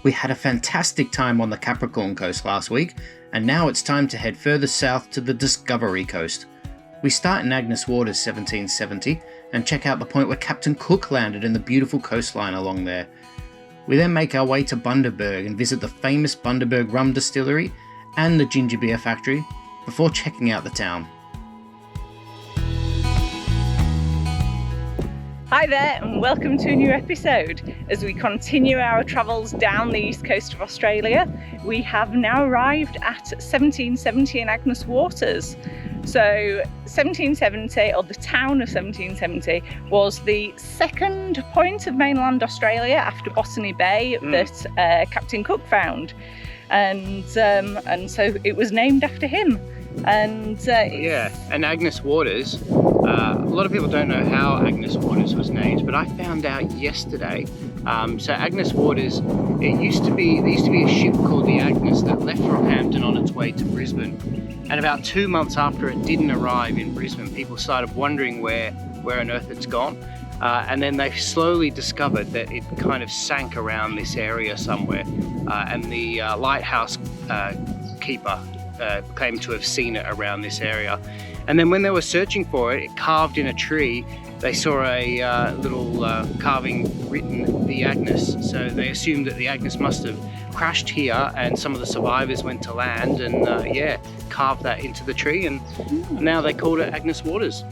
We had a fantastic time on the Capricorn Coast last week, and now it's time to head further south to the Discovery Coast. We start in Agnes Water's 1770 and check out the point where Captain Cook landed in the beautiful coastline along there. We then make our way to Bundaberg and visit the famous Bundaberg Rum Distillery and the Ginger Beer Factory before checking out the town. Hi there and welcome to a new episode. As we continue our travels down the east coast of Australia, we have now arrived at 1770 in Agnes Waters. So 1770, or the town of 1770, was the second point of mainland Australia after Botany Bay that Captain Cook found. And so it was named after him. And and Agnes Waters, a lot of people don't know how Agnes Waters was named, but I found out yesterday. So Agnes Waters, there used to be a ship called the Agnes that left Rockhampton on its way to Brisbane, and about 2 months after it didn't arrive in Brisbane, people started wondering where on earth it's gone. And then they slowly discovered that it kind of sank around this area somewhere, and the lighthouse keeper claimed to have seen it around this area. And then when they were searching for it, carved in a tree, they saw a little carving written, the Agnes. So they assumed that the Agnes must have crashed here, and some of the survivors went to land and carved that into the tree, and now they called it Agnes Waters.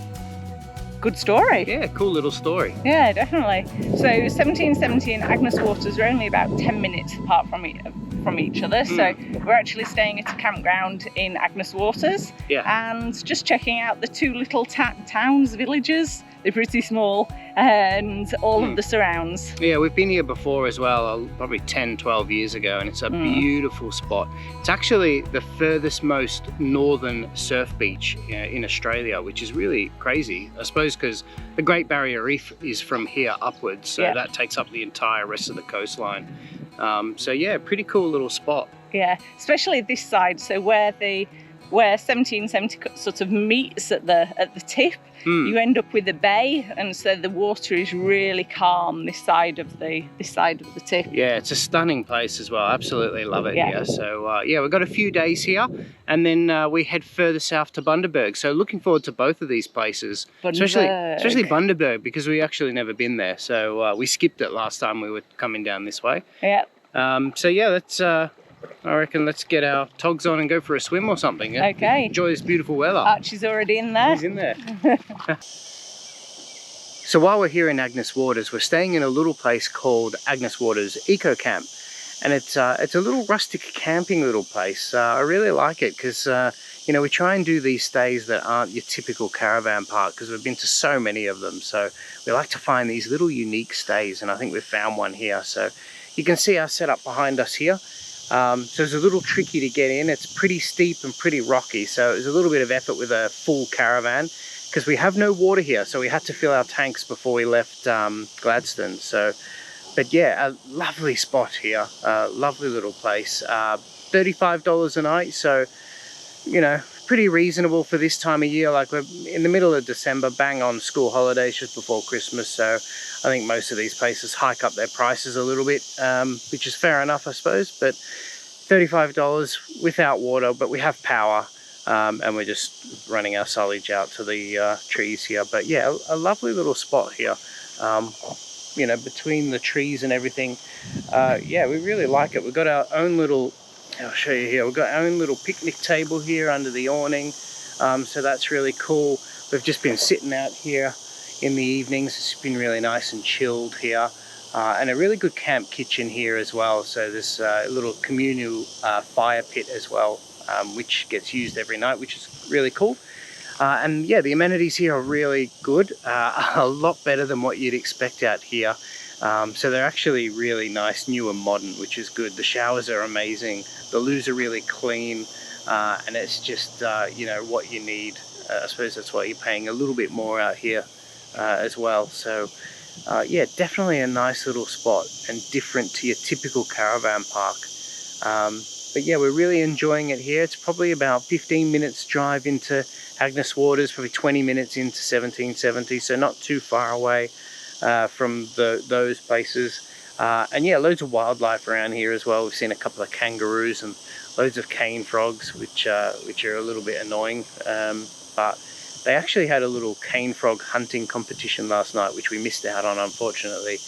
good story. Yeah, cool little story. Yeah, definitely. So 1770 and Agnes Waters are only about 10 minutes apart from each other. So we're actually staying at a campground in Agnes Waters, and just checking out the two little towns, villages. They're pretty small, and all of the surrounds. Yeah, we've been here before as well, probably 10, 12 years ago, and it's a beautiful spot. It's actually the furthest most northern surf beach in Australia, which is really crazy, I suppose, because the Great Barrier Reef is from here upwards, so that takes up the entire rest of the coastline. So yeah, pretty cool little spot. Yeah, especially this side, so where 1770 sort of meets at the tip, you end up with a bay, and so the water is really calm this side of the tip. Yeah, it's a stunning place as well. Absolutely love it here. So we've got a few days here, and then we head further south to Bundaberg. So looking forward to both of these places, especially Bundaberg, because we actually never been there. So we skipped it last time we were coming down this way. Yeah. So yeah, let's. I reckon let's get our togs on and go for a swim or something. Okay. Enjoy this beautiful weather. Archie's already in there. He's in there. So while we're here in Agnes Waters, we're staying in a little place called Agnes Waters Eco Camp. And it's a little rustic camping little place. I really like it because, we try and do these stays that aren't your typical caravan park, because we've been to so many of them. So we like to find these little unique stays, and I think we've found one here. So you can see our setup behind us here. So it's a little tricky to get in. It's pretty steep and pretty rocky, so it's a little bit of effort with a full caravan, because we have no water here, so we had to fill our tanks before we left Gladstone. But yeah, a lovely spot here, lovely little place. $35 a night, so pretty reasonable for this time of year. Like, we're in the middle of December, bang on school holidays just before Christmas, so I think most of these places hike up their prices a little bit, which is fair enough, I suppose. But $35 without water, but we have power, and we're just running our silage out to the trees here. But yeah, a lovely little spot here, between the trees and everything. Yeah, we really like it. We've got our own little, I'll show you here, we've got our own little picnic table here under the awning, so that's really cool. We've just been sitting out here in the evenings. It's been really nice and chilled here, and a really good camp kitchen here as well. So there's a little communal fire pit as well, which gets used every night, which is really cool. And yeah, the amenities here are really good, a lot better than what you'd expect out here. So they're actually really nice, new and modern, which is good. The showers are amazing, the loos are really clean, and it's just what you need. I suppose that's why you're paying a little bit more out here as well. So yeah, definitely a nice little spot and different to your typical caravan park. But yeah, we're really enjoying it here. It's probably about 15 minutes drive into Agnes Waters, probably 20 minutes into 1770, so not too far away from those places. And yeah, loads of wildlife around here as well. We've seen a couple of kangaroos and loads of cane frogs, which are a little bit annoying. But they actually had a little cane frog hunting competition last night, which we missed out on, unfortunately.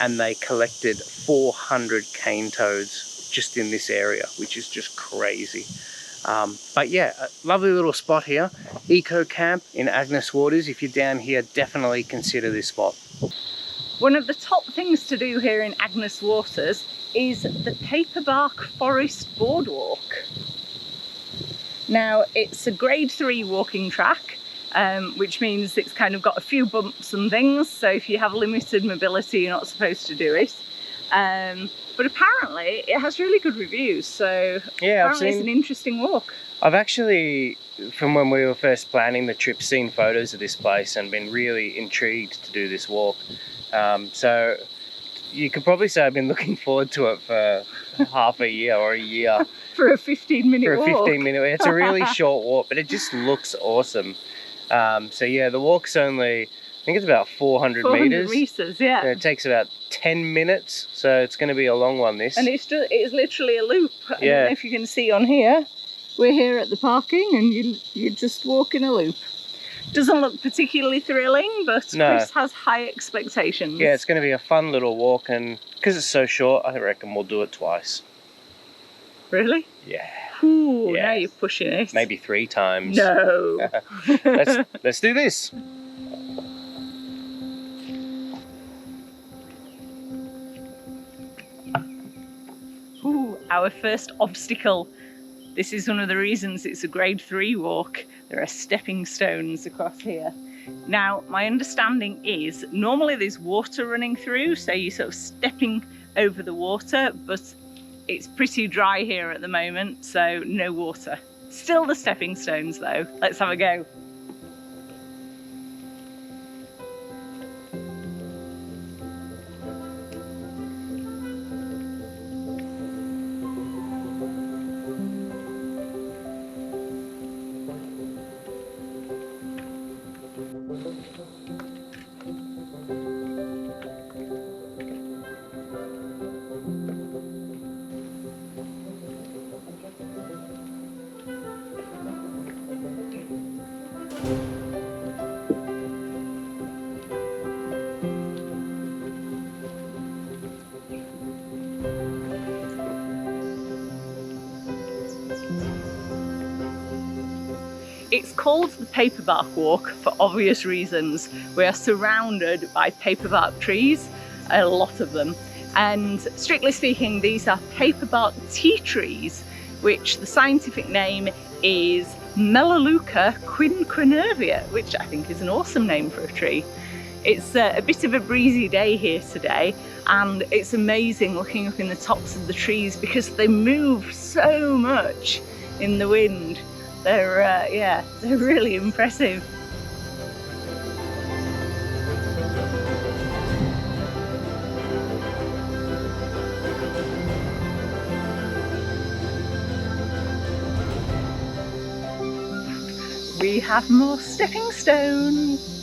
And they collected 400 cane toads just in this area, which is just crazy. But yeah, a lovely little spot here. Eco camp in Agnes Waters. If you're down here, definitely consider this spot. One of the top things to do here in Agnes Waters is the Paperbark Forest boardwalk. Now, it's a grade 3 walking track, which means it's kind of got a few bumps and things, so if you have limited mobility, you're not supposed to do it. But apparently it has really good reviews, so yeah, apparently it's an interesting walk. I've actually, from when we were first planning the trip, seen photos of this place and been really intrigued to do this walk. So you could probably say I've been looking forward to it for half a year or a year. For a 15-minute walk. For a 15-minute, it's a really short walk, but it just looks awesome. So yeah, the walk's only, I think it's about 400 meters. Yeah. And it takes about 10 minutes, so it's going to be a long one, this. And it's literally a loop. I don't know if you can see on here. We're here at the parking and you just walk in a loop. Doesn't look particularly thrilling, but no. Chris has high expectations. Yeah, it's going to be a fun little walk, and because it's so short, I reckon we'll do it twice. Really? Yeah. Ooh, yeah. Now you're pushing it. Maybe 3 times. No. Let's do this. Ooh, our first obstacle. This is one of the reasons it's a grade 3 walk. There are stepping stones across here. Now, my understanding is normally there's water running through, so you're sort of stepping over the water, but it's pretty dry here at the moment, so no water. Still the stepping stones though. Let's have a go. It's called the Paperbark Walk for obvious reasons. We are surrounded by paperbark trees, a lot of them. And strictly speaking, these are paperbark tea trees, which the scientific name is Melaleuca quinquenervia, which I think is an awesome name for a tree. It's a bit of a breezy day here today, and it's amazing looking up in the tops of the trees because they move so much in the wind. They're really impressive. We have more stepping stones.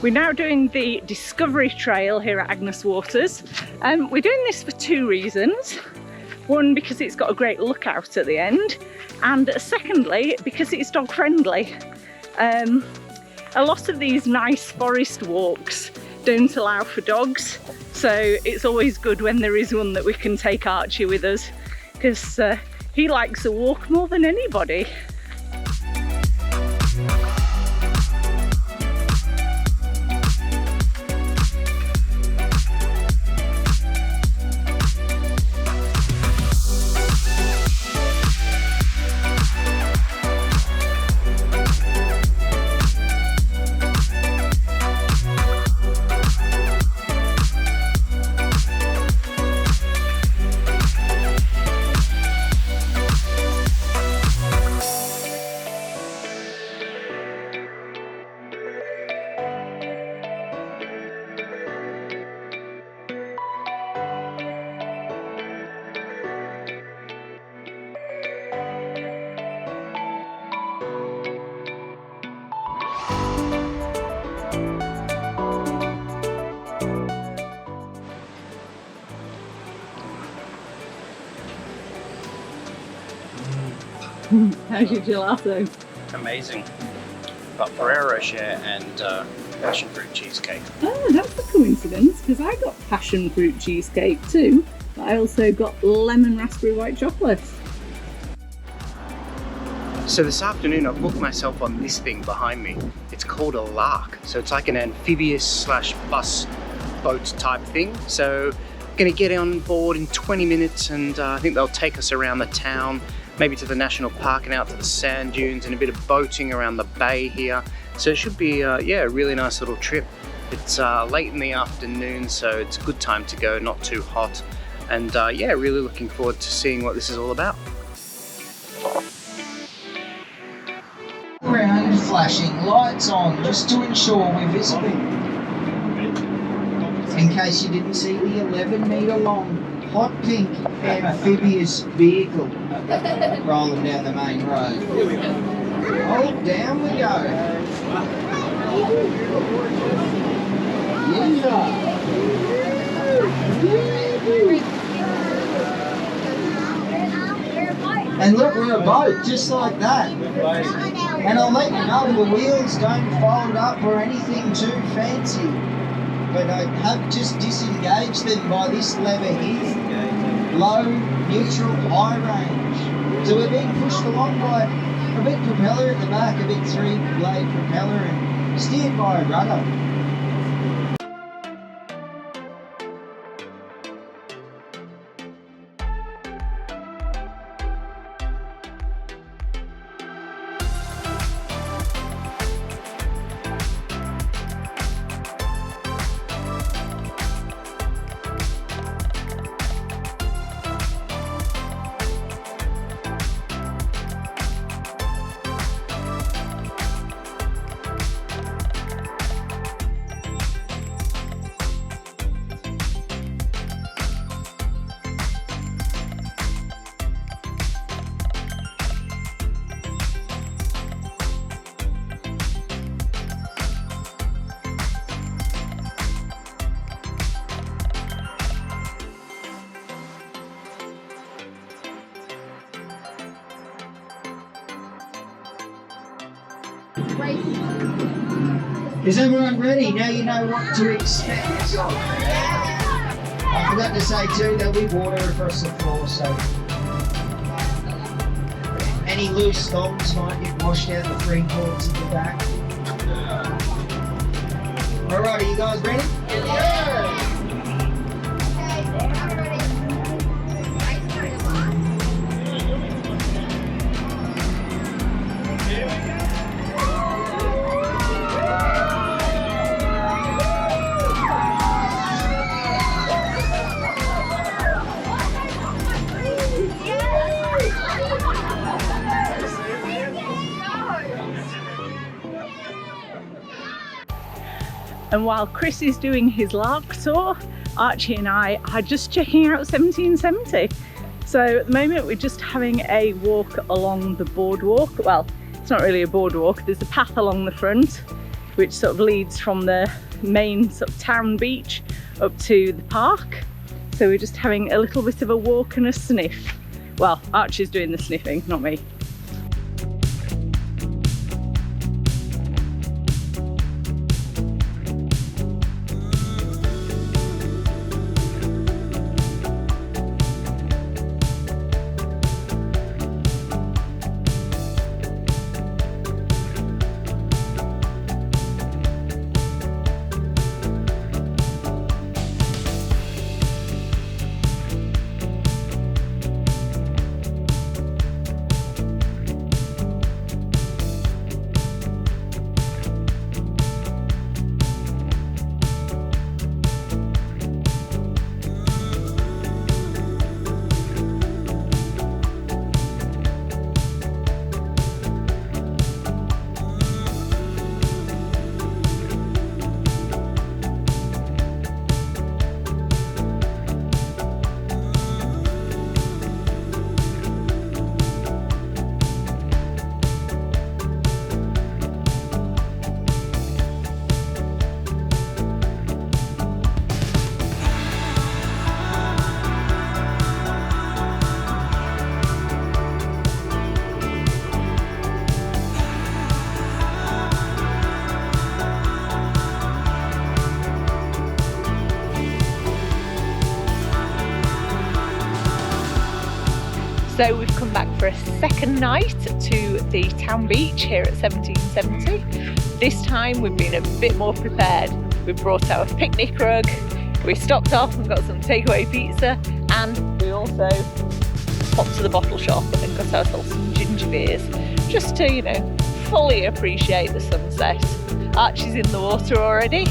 We're now doing the Discovery Trail here at Agnes Waters. We're doing this for 2 reasons. One, because it's got a great lookout at the end, and secondly, because it's dog friendly. A lot of these nice forest walks don't allow for dogs, so it's always good when there is one that we can take Archie with us, because he likes a walk more than anybody. How's your gelato? Amazing. Got Ferrero Rocher and passion fruit cheesecake. Oh, that's a coincidence, because I got passion fruit cheesecake too, but I also got lemon raspberry white chocolate. So this afternoon I booked myself on this thing behind me. It's called a LARC. So it's like an amphibious / bus boat type thing. So I'm gonna get on board in 20 minutes and I think they'll take us around the town, maybe to the national park and out to the sand dunes and a bit of boating around the bay here. So it should be yeah, a really nice little trip. It's late in the afternoon, so it's a good time to go, not too hot. And yeah, really looking forward to seeing what this is all about. Around flashing lights on just to ensure we're visible. In case you didn't see the 11-metre long hot pink amphibious vehicle rolling down the main road. Oh, down we go. And look, we're a boat, just like that. And I'll let you know the wheels don't fold up or anything too fancy. But I have just disengaged them by this lever here. Low, neutral, high range. So we're being pushed along by a big propeller at the back, a big 3-blade propeller, and steered by a rudder. Is everyone ready? Now you know what to expect. I forgot to say too, there'll be water across the floor, so any loose stones might get washed out the free cords at the back. Alright, are you guys ready? Yeah! And while Chris is doing his LARC tour, Archie and I are just checking out 1770. So at the moment we're just having a walk along the boardwalk. Well, it's not really a boardwalk, there's a path along the front which sort of leads from the main sort of town beach up to the park. So we're just having a little bit of a walk and a sniff. Well, Archie's doing the sniffing, not me. So we've come back for a second night to the town beach here at 1770. This time we've been a bit more prepared. We brought our picnic rug, we stopped off and got some takeaway pizza, and we also popped to the bottle shop and got ourselves some ginger beers, just to, you know, fully appreciate the sunset. Archie's in the water already.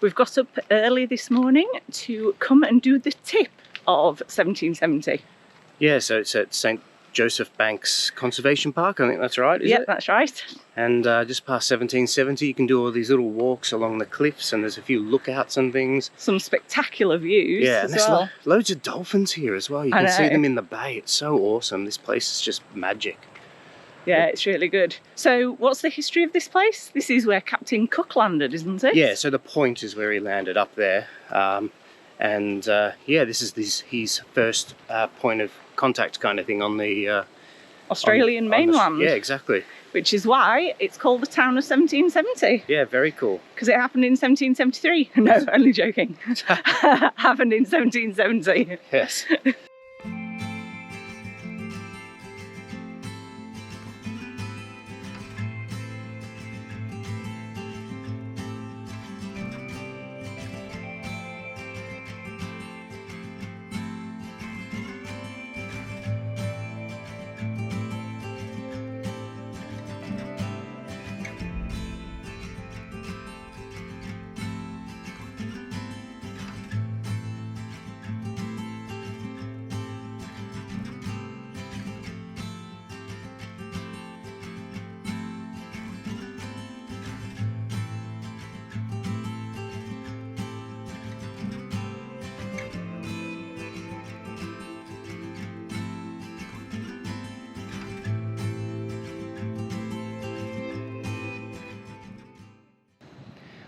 We've got up early this morning to come and do the tip of 1770. Yeah, so it's at St. Joseph Banks Conservation Park, I think that's right, is it? Yeah, that's right. And just past 1770 you can do all these little walks along the cliffs, and there's a few lookouts and things. Some spectacular views Yeah, as and there's well. loads of dolphins here as well. You can see them in the bay. It's so awesome. This place is just magic. Yeah, it's really good. So what's the history of this place? This is where Captain Cook landed, isn't it? Yeah, so the point is where he landed, up there. Yeah, this is his first point of contact kind of thing on the Australian mainland. Yeah, exactly. Which is why it's called the town of 1770. Yeah, very cool. Because it happened in 1773. No, only joking. Happened in 1770. Yes.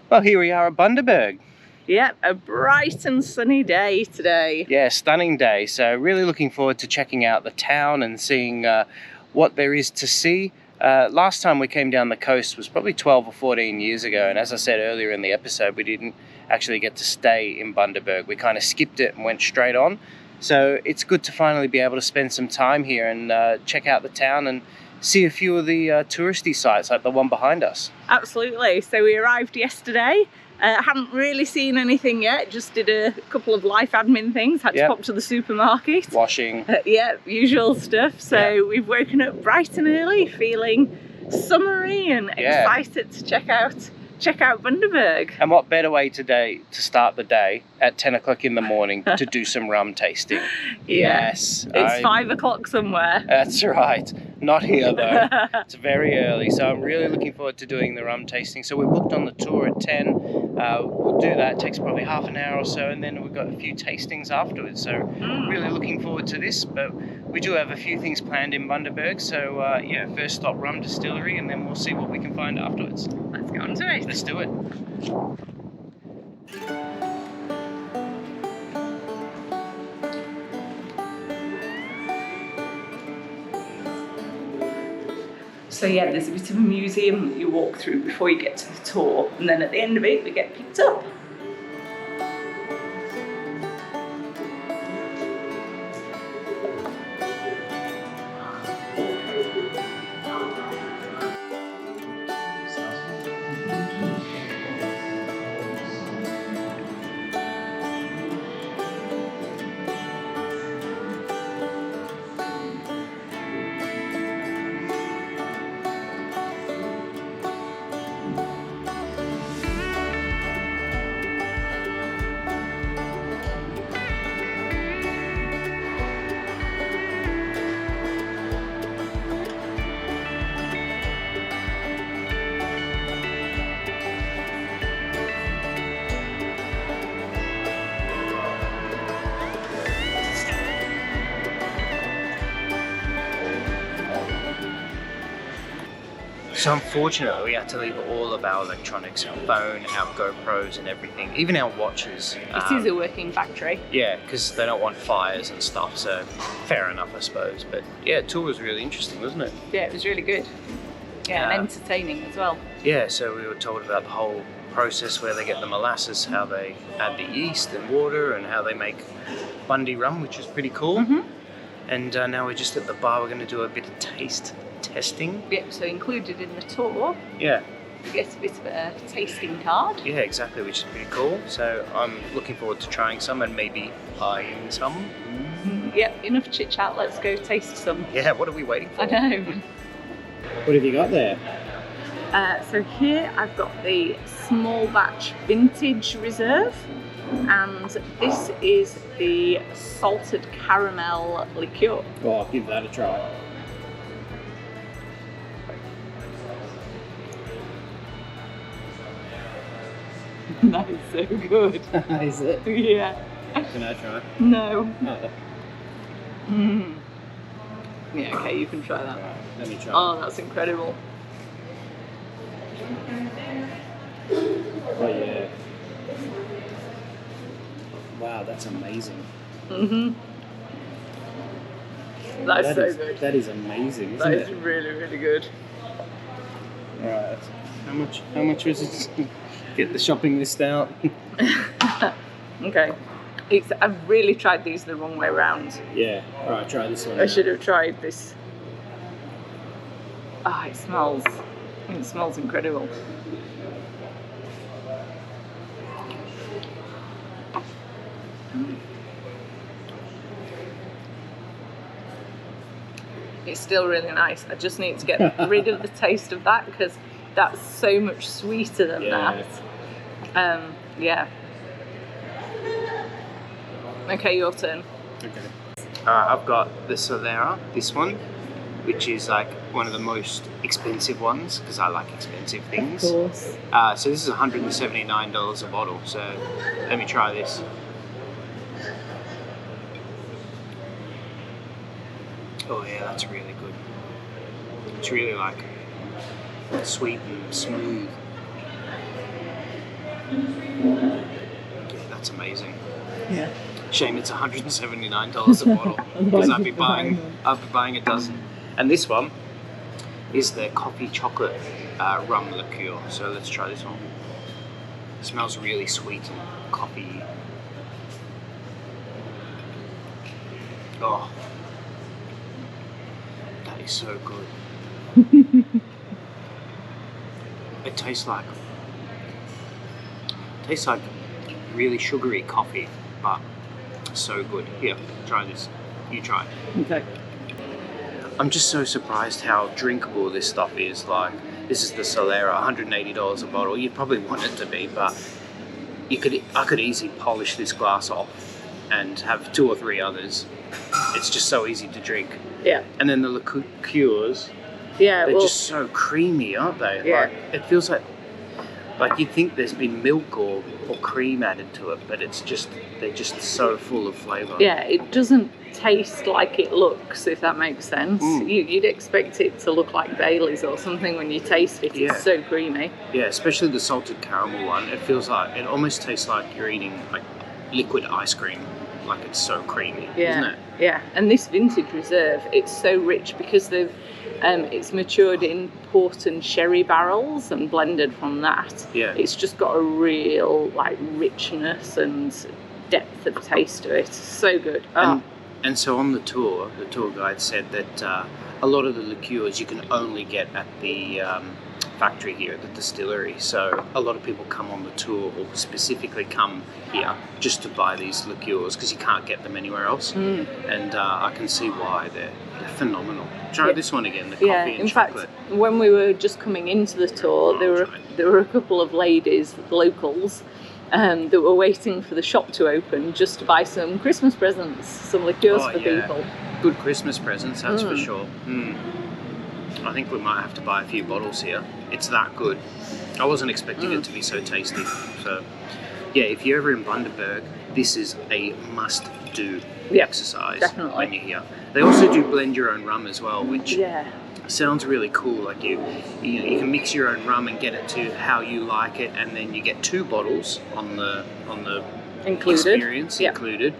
Well, here we are at Bundaberg. Yeah, a bright and sunny day today. Yeah, stunning day. So really looking forward to checking out the town and seeing what there is to see. Last time we came down the coast was probably 12 or 14 years ago, and as I said earlier in the episode, we didn't actually get to stay in Bundaberg. We kind of skipped it and went straight on. So it's good to finally be able to spend some time here and check out the town and see a few of the touristy sites like the one behind us. Absolutely. So we arrived yesterday. Hadn't really seen anything yet, just did a couple of life admin things, had to pop to the supermarket. Washing. Yeah, usual stuff. So we've woken up bright and early, feeling summery and excited to check out Bundaberg. And what better way today to start the day at 10 o'clock in the morning to do some rum tasting? Yes. It's 5 o'clock somewhere. That's right. Not here though. It's very early, so I'm really looking forward to doing the rum tasting. So we're booked on the tour at 10. We'll do that. It takes probably half an hour or so, and then we've got a few tastings afterwards. So really looking forward to this. But we do have a few things planned in Bundaberg. So yeah, first stop Rum Distillery, and then we'll see what we can find afterwards. Let's go on to it. Let's do it. So yeah, there's a bit of a museum that you walk through before you get to the tour, and then at the end of it we get picked up. So unfortunately, we had to leave all of our electronics, our phone, our GoPros and everything, even our watches. It is a working factory. Yeah, because they don't want fires and stuff, so fair enough, I suppose. But yeah, the tour was really interesting, wasn't it? Yeah, it was really good. Yeah, and entertaining as well. Yeah, so we were told about the whole process where they get the molasses, how they add the yeast and water, and how they make Bundy rum, which is pretty cool. And now we're just at the bar. We're going to do a bit of taste testing. Yep, so included in the tour, Yeah. you get a bit of a tasting card. Yeah, exactly, which is pretty cool. So I'm looking forward to trying some and maybe buying some. Yep, enough chit chat, let's go taste some. Yeah, what are we waiting for? I know. What have you got there? So here I've got the small batch vintage reserve, and this is the salted caramel liqueur. Oh, I'll give that a try. That is so good. Is it? Yeah. Can I try? No. Oh. Yeah, okay, you can try that. Right, let me try. Oh, that's incredible. Oh yeah. Wow, that's amazing. That's so good. That is amazing, isn't That is it? really, really good. Alright, how much was it? Get the shopping list out. Okay. I've really tried these the wrong way around. Yeah. Alright, try this one. I should have tried this. Ah, it smells incredible. It's still really nice. I just need to get rid of the taste of that because that's so much sweeter than that. Yeah. Okay, your turn. Okay. I've got the Solera, this one, which is like one of the most expensive ones because I like expensive things. Of course. So this is $179 a bottle. So let me try this. Oh yeah, that's really good. It's really like sweet and smooth. Yeah, that's amazing. Yeah. Shame it's $179 a bottle because I'd be buying a dozen. And this one is the coffee chocolate rum liqueur. So let's try this one. It smells really sweet and coffee. Oh, that is so good. It tastes like really sugary coffee, but so good. Here, try this. You try. Okay. I'm just so surprised how drinkable this stuff is. Like, this is the Solera, $180 a bottle. You'd probably want it to be, but I could easily polish this glass off and have 2 or 3 others. It's just so easy to drink. Yeah. And then the liqueurs, Yeah. they're just so creamy, aren't they? Yeah. Like, it feels like you'd think there's been milk or cream added to it, but they're just so full of flavour. Yeah, it doesn't taste like it looks, if that makes sense. You'd expect it to look like Baileys or something when you taste it. Yeah. It's so creamy. Yeah, especially the salted caramel one. It feels like, it almost tastes like you're eating like liquid ice cream. Like, it's so creamy, isn't it? Yeah, and this vintage reserve, it's so rich because they've it's matured in port and sherry barrels and blended from that. Yeah. It's just got a real like richness and depth of taste to it. So good. And so on the tour guide said that a lot of the liqueurs you can only get at the factory here at the distillery. So a lot of people come on the tour or specifically come here just to buy these liqueurs because you can't get them anywhere else. And I can see why they're phenomenal. Try this one again, the coffee and chocolate. Fact, when we were just coming into the tour, there were a couple of ladies, locals, that were waiting for the shop to open just to buy some Christmas presents, some liqueurs for people. Good Christmas presents, that's for sure. I think we might have to buy a few bottles here. It's that good. I wasn't expecting it to be so tasty. So, yeah, if you're ever in Bundaberg, this is a must-do exercise when you're here. They also do blend your own rum as well, which sounds really cool. Like you can mix your own rum and get it to how you like it, and then you get 2 bottles on the experience included.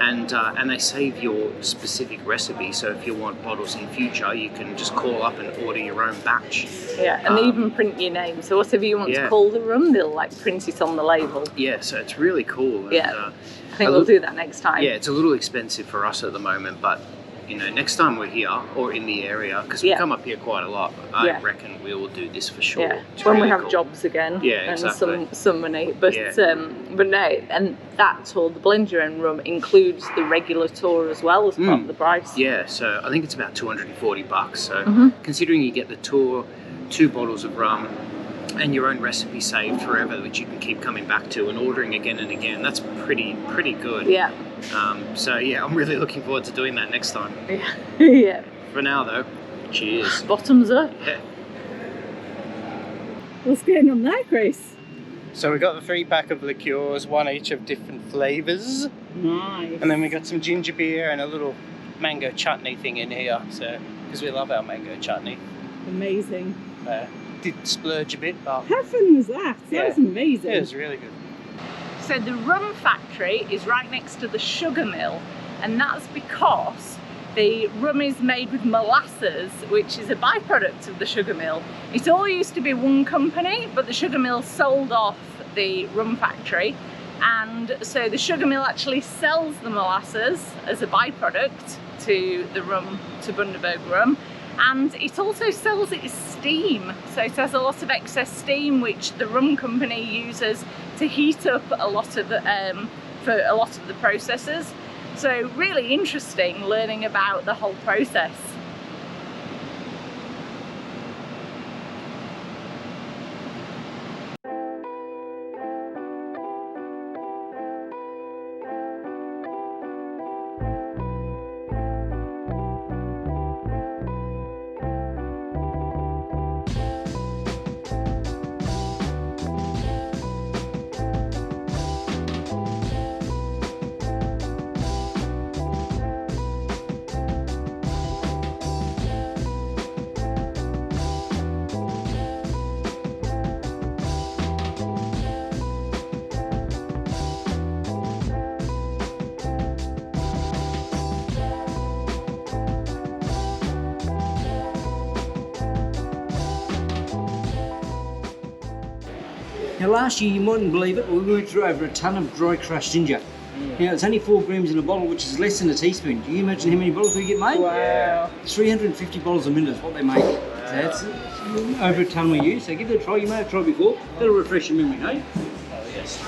And they save your specific recipe, so if you want bottles in future, you can just call up and order your own batch. Yeah, and they even print your name, so whatever you want to call the rum, they'll like print it on the label. Yeah, so it's really cool. And, yeah, I think we'll do that next time. Yeah, it's a little expensive for us at the moment, but you know, next time we're here or in the area, because we come up here quite a lot, I reckon we will do this for sure. Yeah, when we have jobs again, and some money. But but no, and that tour, the blend your own rum, includes the regular tour as well as part of the price. Yeah, so I think it's about $240. So considering you get the tour, 2 bottles of rum, and your own recipe saved forever, which you can keep coming back to and ordering again and again, that's pretty good. Yeah. So yeah, I'm really looking forward to doing that next time. Yeah. Yeah. For now though, cheers. Bottoms up. Yeah. What's going on there, Chris? So we got the 3-pack of liqueurs, 1 each of different flavours. Nice. And then we got some ginger beer and a little mango chutney thing in here. So because we love our mango chutney. Amazing. Did splurge a bit, but how fun was that? That was amazing. It was really good. So the rum factory is right next to the sugar mill, and that's because the rum is made with molasses, which is a byproduct of the sugar mill. It all used to be one company, but the sugar mill sold off the rum factory, and so the sugar mill actually sells the molasses as a byproduct to the rum, to Bundaberg rum. And it also sells its steam, so it has a lot of excess steam which the rum company uses to heat up a lot of the, for a lot of the processes. So really interesting learning about the whole process. Now last year, you mightn't believe it, but we went through over a tonne of dry crushed ginger. Now it's only 4 grams in a bottle, which is less than a teaspoon. Do you imagine how many bottles we get made? Wow. 350 bottles a minute is what they make. So that's over a tonne we use, so give it a try. You may have tried before. That'll refresh your memory, eh? Oh yes.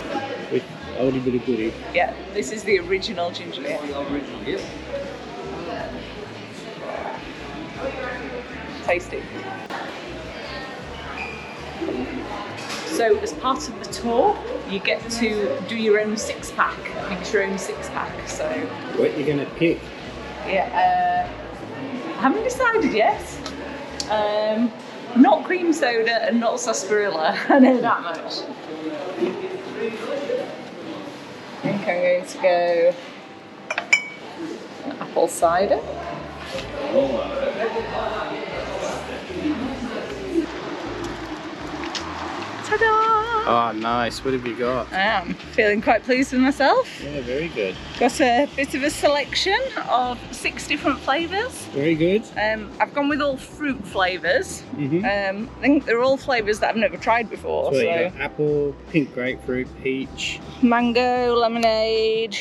With a little bit of goodie. Yeah, this is the original ginger beer. The original, yep. Tasty. So as part of the tour, you get to do your own 6-pack, mix your own 6-pack. So what are you gonna pick? Yeah, I haven't decided yet. Not cream soda and not sarsaparilla. I know that much. I think I'm going to go apple cider. Ta-da! Oh, nice. What have you got? I am feeling quite pleased with myself. Yeah, very good. Got a bit of a selection of 6 different flavours. Very good. I've gone with all fruit flavours. Mm-hmm. I think they're all flavours that I've never tried before. So you got apple, pink grapefruit, peach, mango, lemonade,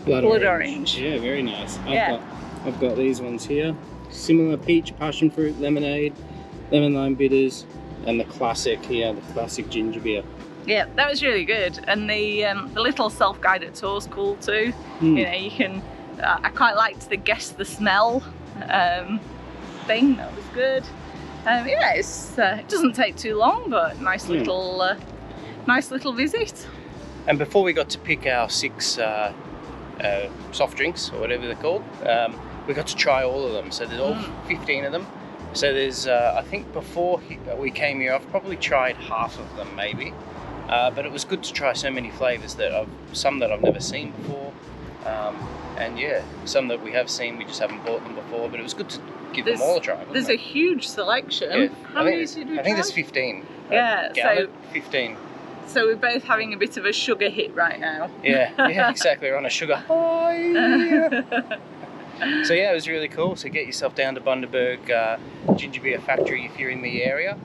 blood orange. Yeah, very nice. I've got these ones here. Similar peach, passion fruit, lemonade, lemon lime bitters, and the classic here, the classic ginger beer. Yeah, that was really good, and the little self-guided tour's cool too. You know, you can. I quite liked the guess the smell thing. That was good. Yeah, it doesn't take too long, but nice little visit. And before we got to pick our 6 soft drinks or whatever they're called, we got to try all of them. So there's all 15 of them. So there's, I think before we came here, I've probably tried half of them maybe, but it was good to try so many flavours some that I've never seen before, and yeah, some that we have seen, we just haven't bought them before, but it was good to give them all a try. There's a huge selection. Yeah, How many did we try? I think there's 15. Yeah, so 15. So we're both having a bit of a sugar hit right now. Yeah, exactly. We're on a sugar high. So yeah, it was really cool. So get yourself down to Bundaberg Ginger Beer Factory if you're in the area.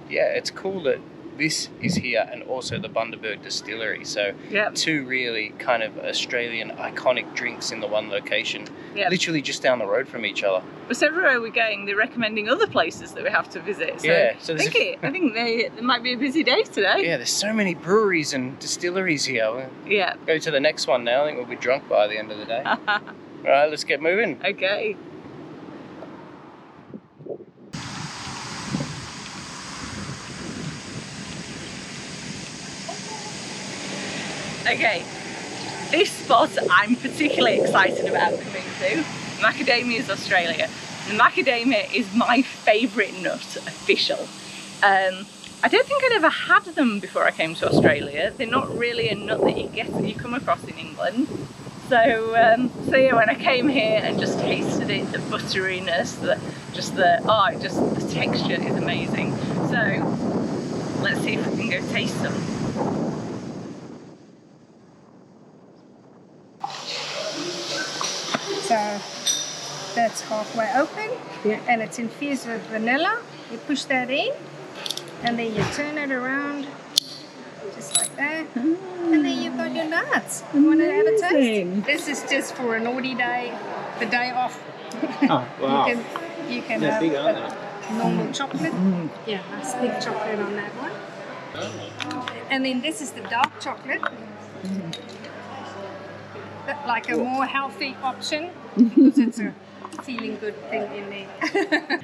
Yeah, it's cool that this is here and also the Bundaberg Distillery. So two really kind of Australian iconic drinks in the one location, literally just down the road from each other. But everywhere we're going, they're recommending other places that we have to visit. So, so I think there might be a busy day today. Yeah, there's so many breweries and distilleries here. Yeah. Go to the next one now. I think we'll be drunk by the end of the day. All right, let's get moving. Okay. Okay, this spot I'm particularly excited about coming to, Macadamias Australia. The macadamia is my favourite nut, official. I don't think I'd ever had them before I came to Australia. They're not really a nut that you come across in England. So yeah, when I came here and just tasted it, the butteriness, the texture is amazing. So let's see if we can go taste them. So that's halfway open, and it's infused with vanilla. You push that in, and then you turn it around, just like that, and then you've got your nuts. You want to have a taste? This is just for a naughty day, the day off. Oh, wow. You can have a normal chocolate. Yeah, nice thick chocolate on that one. And then this is the dark chocolate. Like a more healthy option, because it's a feeling good thing in there.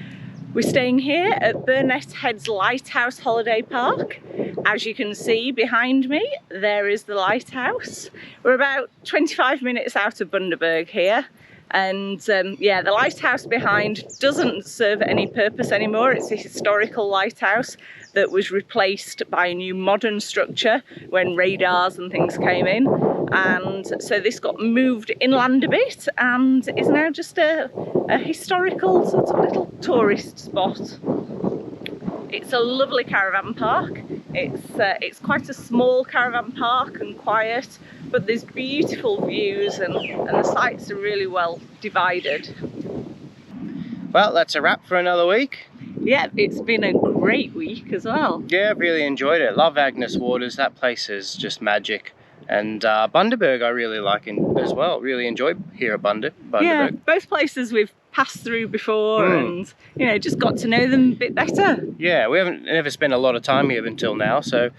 We're staying here at Burnett Head's Lighthouse Holiday Park. As you can see behind me, there is the lighthouse. We're about 25 minutes out of Bundaberg here. And yeah, the lighthouse behind doesn't serve any purpose anymore. It's a historical lighthouse that was replaced by a new modern structure when radars and things came in. And so this got moved inland a bit and is now just a historical sort of little tourist spot. It's a lovely caravan park. It's quite a small caravan park and quiet, but there's beautiful views and the sites are really well divided. Well, that's a wrap for another week. Yeah, it's been a great week as well. Yeah, I've really enjoyed it. Love Agnes Waters. That place is just magic. And Bundaberg I really like as well. Really enjoyed here at Bundaberg. Yeah, both places we've passed through before and, you know, just got to know them a bit better. Yeah, we haven't never spent a lot of time here until now. So,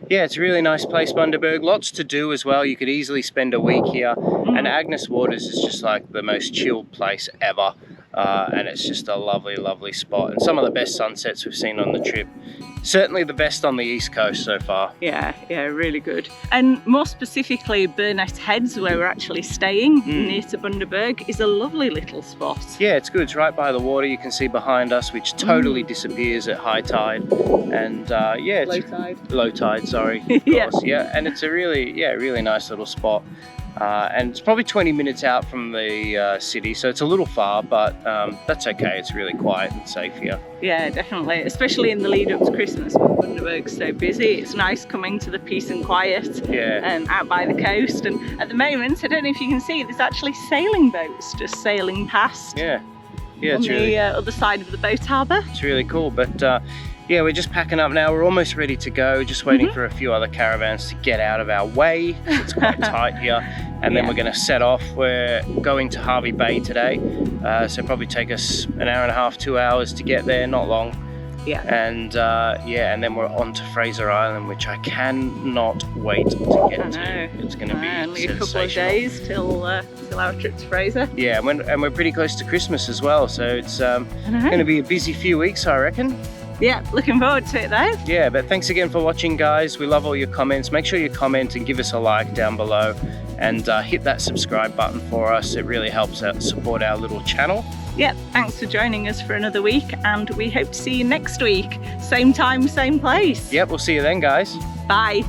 yeah, it's a really nice place, Bundaberg. Lots to do as well. You could easily spend a week here. And Agnes Waters is just like the most chilled place ever. And it's just a lovely, lovely spot. And some of the best sunsets we've seen on the trip. Certainly the best on the East Coast so far. Yeah, really good. And more specifically, Burnett Heads, where we're actually staying, near to Bundaberg, is a lovely little spot. Yeah, it's good. It's right by the water. You can see behind us, which totally disappears at high tide. And yeah, it's low tide, sorry. Of course, yeah. And it's a really nice little spot. And it's probably 20 minutes out from the city, so it's a little far, but that's okay. It's really quiet and safe here. Yeah, definitely, especially in the lead up to Christmas when Bundaberg's so busy. It's nice coming to the peace and quiet out by the coast. And at the moment, I don't know if you can see, there's actually sailing boats just sailing past. Yeah, on it's the other side of the boat harbour. It's really cool, but yeah, we're just packing up now. We're almost ready to go, just waiting for a few other caravans to get out of our way. It's quite tight here. And then we're going to set off. We're going to Hervey Bay today, so probably take us an hour and a half, 2 hours to get there, not long. Yeah. And yeah, and then we're on to Fraser Island, which I cannot wait to get to. It's going to be only a couple of days till our trip to Fraser. Yeah, and we're pretty close to Christmas as well, so it's going to be a busy few weeks, I reckon. Yeah, looking forward to it though. Yeah, but thanks again for watching, guys. We love all your comments. Make sure you comment and give us a like down below, and hit that subscribe button for us. It really helps out support our little channel. Yeah, thanks for joining us for another week, and we hope to see you next week. Same time, same place. Yep, we'll see you then, guys. Bye.